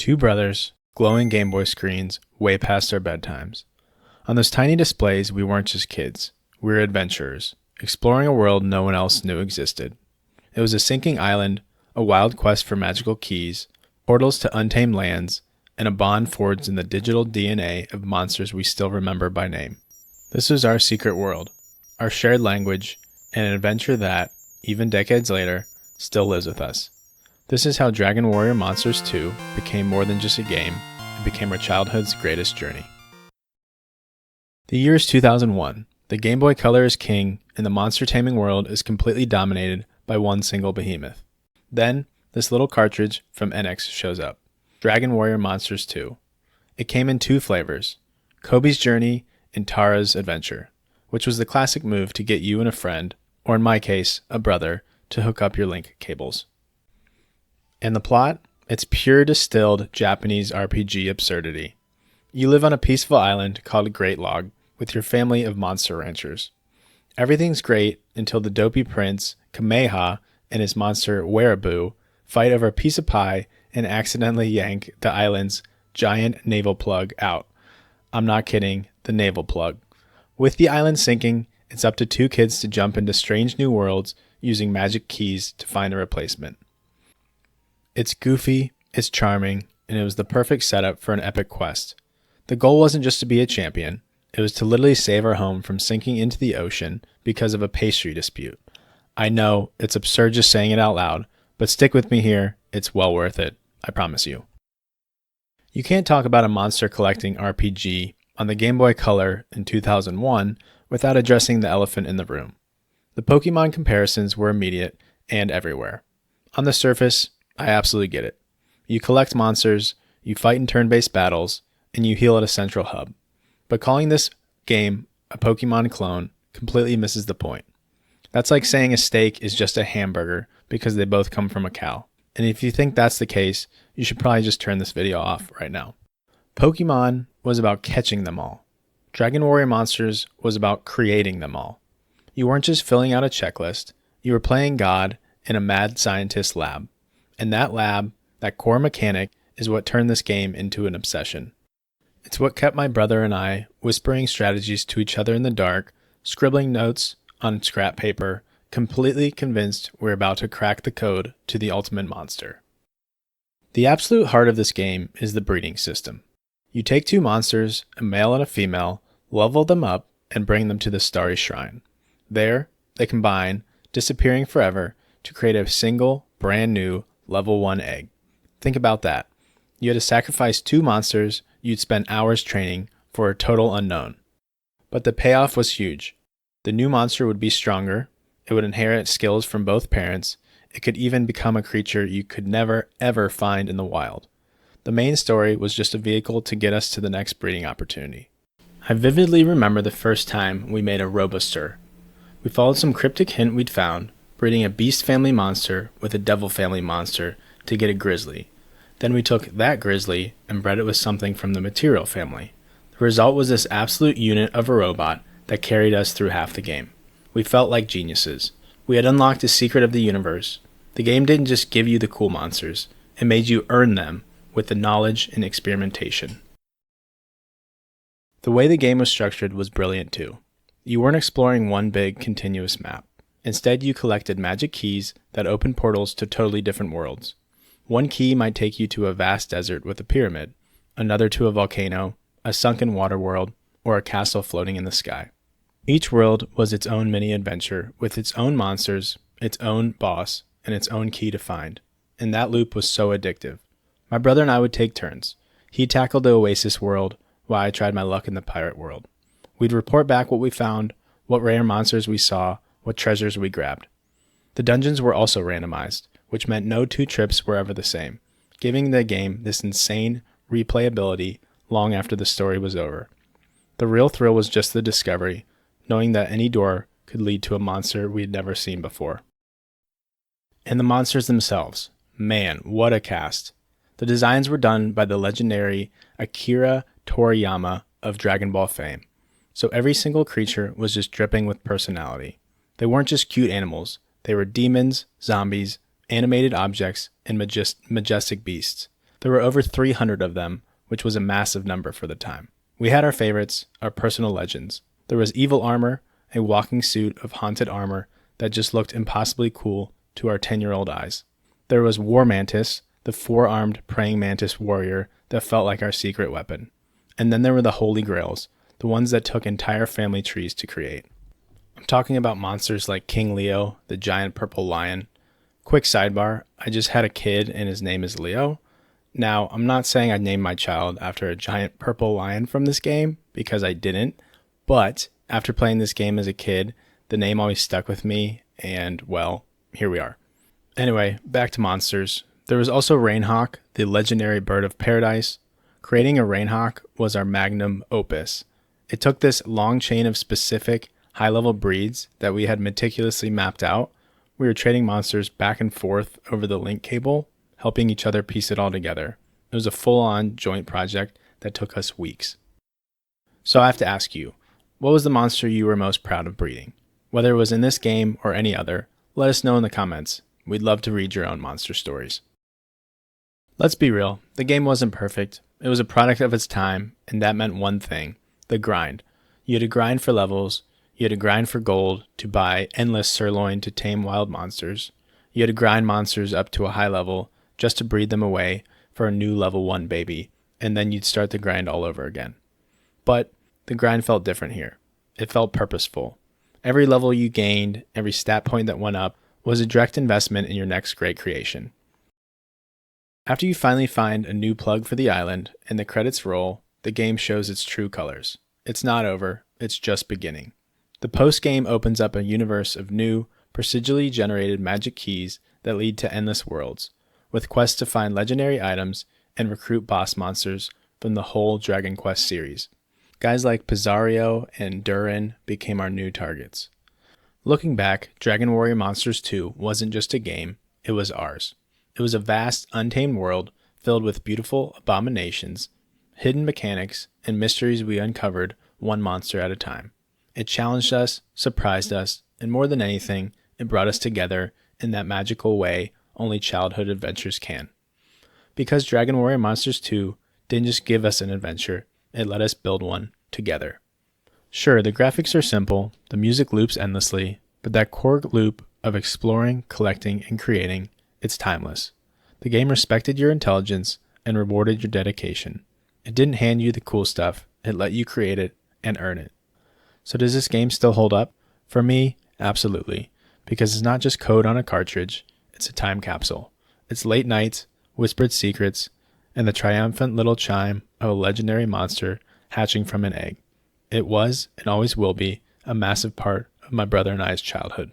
two brothers, glowing Game Boy screens, way past our bedtimes. On those tiny displays, we weren't just kids. We were adventurers, exploring a world no one else knew existed. It was a sinking island, a wild quest for magical keys, portals to untamed lands, and a bond forged in the digital DNA of monsters we still remember by name. This was our secret world, our shared language, and an adventure that, even decades later, still lives with us. This is how Dragon Warrior Monsters 2 became more than just a game, it became our childhood's greatest journey. The year is 2001. The Game Boy Color is king, and the monster-taming world is completely dominated by one single behemoth. Then, this little cartridge from NX shows up. Dragon Warrior Monsters 2. It came in two flavors, Cobi's Journey and Tara's Adventure, which was the classic move to get you and a friend, or in my case, a brother, to hook up your link cables. And the plot? It's pure distilled Japanese RPG absurdity. You live on a peaceful island called Great Log with your family of monster ranchers. Everything's great until the dopey prince, Kameha, and his monster Wereaboo fight over a piece of pie and accidentally yank the island's giant navel plug out. I'm not kidding, the navel plug. With the island sinking, it's up to two kids to jump into strange new worlds using magic keys to find a replacement. It's goofy, it's charming, and it was the perfect setup for an epic quest. The goal wasn't just to be a champion, it was to literally save our home from sinking into the ocean because of a pastry dispute. I know, it's absurd just saying it out loud, but stick with me here, it's well worth it, I promise you. You can't talk about a monster collecting RPG on the Game Boy Color in 2001 without addressing the elephant in the room. The Pokémon comparisons were immediate and everywhere. On the surface, I absolutely get it. You collect monsters, you fight in turn-based battles, and you heal at a central hub. But calling this game a Pokémon clone completely misses the point. That's like saying a steak is just a hamburger because they both come from a cow. And if you think that's the case, you should probably just turn this video off right now. Pokémon was about catching them all. Dragon Warrior Monsters was about creating them all. You weren't just filling out a checklist, you were playing God in a mad scientist lab. And that lab, that core mechanic, is what turned this game into an obsession. It's what kept my brother and I whispering strategies to each other in the dark, scribbling notes on scrap paper, completely convinced we're about to crack the code to the ultimate monster. The absolute heart of this game is the breeding system. You take two monsters, a male and a female, level them up, and bring them to the Starry Shrine. There, they combine, disappearing forever, to create a single, brand new, level 1 egg. Think about that. You had to sacrifice two monsters you'd spend hours training for a total unknown. But the payoff was huge. The new monster would be stronger, it would inherit skills from both parents, it could even become a creature you could never ever find in the wild. The main story was just a vehicle to get us to the next breeding opportunity. I vividly remember the first time we made a Roboster. We followed some cryptic hint we'd found, breeding a beast family monster with a devil family monster to get a grizzly. Then we took that grizzly and bred it with something from the material family. The result was this absolute unit of a robot that carried us through half the game. We felt like geniuses. We had unlocked the secret of the universe. The game didn't just give you the cool monsters, it made you earn them with the knowledge and experimentation. The way the game was structured was brilliant too. You weren't exploring one big, continuous map. Instead, you collected magic keys that opened portals to totally different worlds. One key might take you to a vast desert with a pyramid, another to a volcano, a sunken water world, or a castle floating in the sky. Each world was its own mini-adventure with its own monsters, its own boss, and its own key to find. And that loop was so addictive. My brother and I would take turns. He tackled the Oasis world, while I tried my luck in the pirate world. We'd report back what we found, what rare monsters we saw, what treasures we grabbed. The dungeons were also randomized, which meant no two trips were ever the same, giving the game this insane replayability long after the story was over. The real thrill was just the discovery, knowing that any door could lead to a monster we had never seen before. And the monsters themselves. Man, what a cast. The designs were done by the legendary Akira Toriyama of Dragon Ball fame, so every single creature was just dripping with personality. They weren't just cute animals, they were demons, zombies, animated objects, and majestic beasts. There were over 300 of them, which was a massive number for the time. We had our favorites, our personal legends. There was Evil Armor, a walking suit of haunted armor that just looked impossibly cool to our 10-year-old eyes. There was War Mantis, the 4-armed praying mantis warrior that felt like our secret weapon. And then there were the Holy Grails, the ones that took entire family trees to create. I'm talking about monsters like King Leo, the giant purple lion. Quick sidebar, I just had a kid and his name is Leo. Now, I'm not saying I'd name my child after a giant purple lion from this game, because I didn't, but after playing this game as a kid, the name always stuck with me, and well, here we are. Anyway, back to monsters. There was also Rainhawk, the legendary bird of paradise. Creating a Rainhawk was our magnum opus. It took this long chain of specific, high-level breeds that we had meticulously mapped out. We were trading monsters back and forth over the link cable, helping each other piece it all together. It was a full-on joint project that took us weeks. So I have to ask you, what was the monster you were most proud of breeding? Whether it was in this game or any other, let us know in the comments. We'd love to read your own monster stories. Let's be real, the game wasn't perfect. It was a product of its time, and that meant one thing, the grind. You had to grind for levels, you had to grind for gold to buy endless sirloin to tame wild monsters. You had to grind monsters up to a high level just to breed them away for a new level 1 baby, and then you'd start the grind all over again. But the grind felt different here. It felt purposeful. Every level you gained, every stat point that went up, was a direct investment in your next great creation. After you finally find a new plug for the island and the credits roll, the game shows its true colors. It's not over, it's just beginning. The post-game opens up a universe of new, procedurally generated magic keys that lead to endless worlds, with quests to find legendary items and recruit boss monsters from the whole Dragon Quest series. Guys like Pizarro and Durin became our new targets. Looking back, Dragon Warrior Monsters 2 wasn't just a game, it was ours. It was a vast, untamed world filled with beautiful abominations, hidden mechanics, and mysteries we uncovered one monster at a time. It challenged us, surprised us, and more than anything, it brought us together in that magical way only childhood adventures can. Because Dragon Warrior Monsters 2 didn't just give us an adventure, it let us build one together. Sure, the graphics are simple, the music loops endlessly, but that core loop of exploring, collecting, and creating, it's timeless. The game respected your intelligence and rewarded your dedication. It didn't hand you the cool stuff, it let you create it and earn it. So does this game still hold up? For me, absolutely, because it's not just code on a cartridge, it's a time capsule. It's late nights, whispered secrets, and the triumphant little chime of a legendary monster hatching from an egg. It was, and always will be, a massive part of my brother and I's childhood.